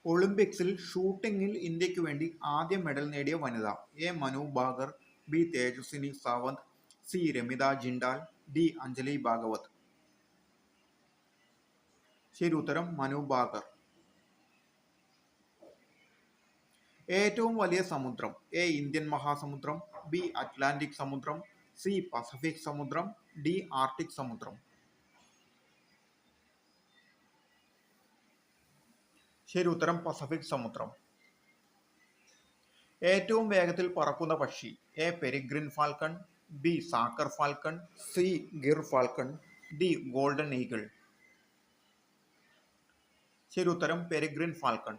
ഒളിമ്പിക്സിൽ ഷൂട്ടിംഗിൽ ഇന്ത്യയ്ക്കു വേണ്ടി ആദ്യ മെഡൽ നേടിയ വനിത. A. Manu Bhaker, B. Tejaswini Sawant, C. Ramita Jindal, D. Anjali Bhagwat. ശരി ഉത്തരം മനു ഭാകർ. ഏറ്റവും വലിയ സമുദ്രം. എ. ഇന്ത്യൻ മഹാസമുദ്രം, ബി. അറ്റ്ലാന്റിക് സമുദ്രം, സി. പസഫിക് സമുദ്രം, ഡി. ആർട്ടിക് സമുദ്രം. ശരി ഉത്തരം പസഫിക് സമുദ്രം. ഏറ്റവും വേഗത്തിൽ പറക്കുന്ന പക്ഷി. A. Peregrine falcon, B. Saker falcon, C. Gyr falcon, D. Golden eagle. ശരി ഉത്തരം പെരിഗ്രിൻ ഫാൽക്കൺ.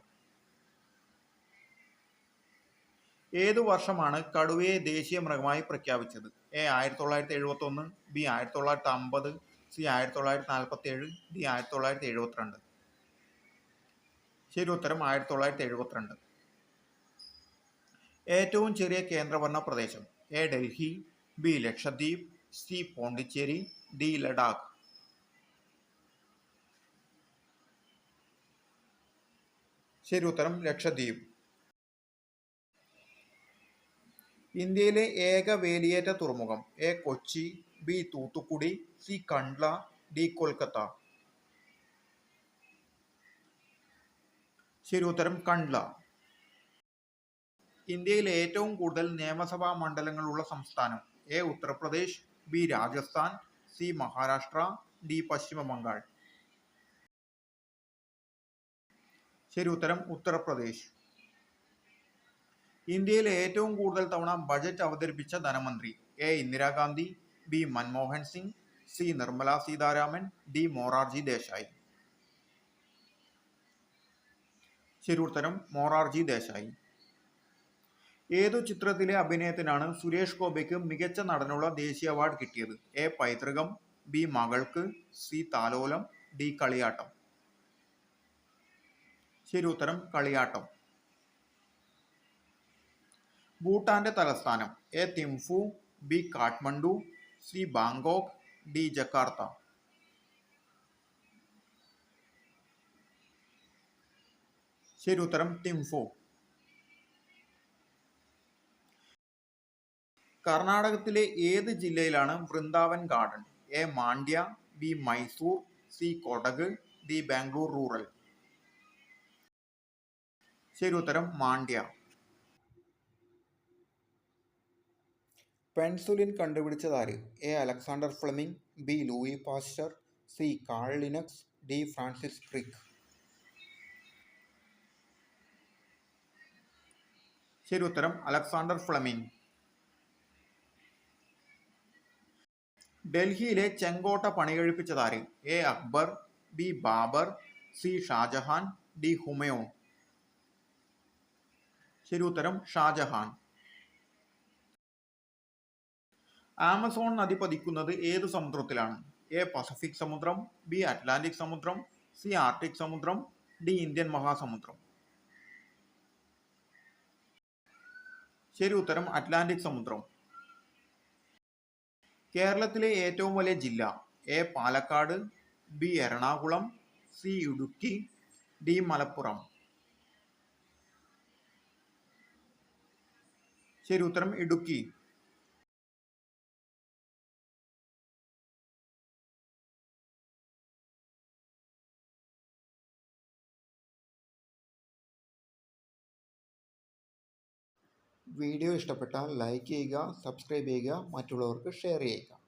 ഏതു വർഷമാണ് കടുവയെ ദേശീയ മൃഗമായി പ്രഖ്യാപിച്ചത്? എ. 1971, ബി. 1950, സി. 1947, ഡി. 1972. ശരി ഉത്തരം 1972. ഏറ്റവും ചെറിയ കേന്ദ്രഭരണ പ്രദേശം. A. Delhi, B. Lakshadweep, C. Pondicherry, D. Ladakh. ശരി ഉത്തരം ലക്ഷദ്വീപ്. ഇന്ത്യയിലെ ഏക വേലിയേറ്റ തുറമുഖം. A. Kochi, B. Thoothukudi, C. Kandla, D. Kolkata. ശരി ഉത്തരം കണ്ട്ല. ഇന്ത്യയിൽ ഏറ്റവും കൂടുതൽ നിയമസഭാ മണ്ഡലങ്ങളുള്ള സംസ്ഥാനം. A. Uttar Pradesh, B. Rajasthan, C. Maharashtra, D. പശ്ചിമ ബംഗാൾ. ശരി ഉത്തരം ഉത്തർപ്രദേശ്. ഇന്ത്യയിൽ ഏറ്റവും കൂടുതൽ തവണ ബജറ്റ് അവതരിപ്പിച്ച ധനമന്ത്രി. A. Indira Gandhi, B. Manmohan Singh, C. Nirmala Sitharaman, D. Morarji Desai. ശരി ഉത്തരം മൊറാർജി ദേശായി. ഏതു ചിത്രത്തിലെ അഭിനയത്തിനാണ് സുരേഷ് ഗോപിക്ക് മികച്ച നടനുള്ള ദേശീയ അവാർഡ് കിട്ടിയത്? എ. പൈതൃകം, ബി. മകൾക്ക്, സി. താലോലം, ഡി. കളിയാട്ടം. ശരി ഉത്തരം കളിയാട്ടം. ഭൂട്ടാന്റെ തലസ്ഥാനം. A. Thimphu, B. Kathmandu, C. Bangkok, D. Jakarta. ശരി ഉത്തരം തിംഫു. കർണാടകത്തിലെ ഏത് ജില്ലയിലാണ് Vrindavan garden? A. Mandya, B. Mysore, C. Kodagu, D. Bangalore rural. ശരി ഉത്തരം മാണ്ഡ്യ. പെൻസുലിൻ കണ്ടുപിടിച്ചതാര്? A. Alexander Fleming, B. Louis Pasteur, C. Carl Linnaeus, D. Francis Crick. ശരി ഉത്തരം അലക്സാണ്ടർ ഫ്ലെമിംഗ്. ഡൽഹിയിലെ ചെങ്കോട്ട പണികഴിപ്പിച്ചതാര്? A. Akbar, B. Babur, C. Shahjahan, D. Humayun. ശരി ഉത്തരം ഷാജഹാൻ. ആമസോൺ നദി പതിക്കുന്നത് ഏതു സമുദ്രത്തിലാണ്? എ. പസഫിക് സമുദ്രം, ബി. അറ്റ്ലാന്റിക് സമുദ്രം, സി. ആർട്ടിക് സമുദ്രം, ഡി. ഇന്ത്യൻ മഹാസമുദ്രം. ശരി ഉത്തരം അറ്റ്ലാന്റിക് സമുദ്രം. കേരളത്തിലെ ഏറ്റവും വലിയ ജില്ല. A. Palakkad, B. Ernakulam, C. Idukki, D. Malappuram. ശരി ഉത്തരം ഇടുക്കി. വീഡിയോ ഇഷ്ടപ്പെട്ടാൽ ലൈക്ക് ചെയ്യുക, സബ്സ്ക്രൈബ് ചെയ്യുക, മറ്റുള്ളവർക്ക് ഷെയർ ചെയ്യുക.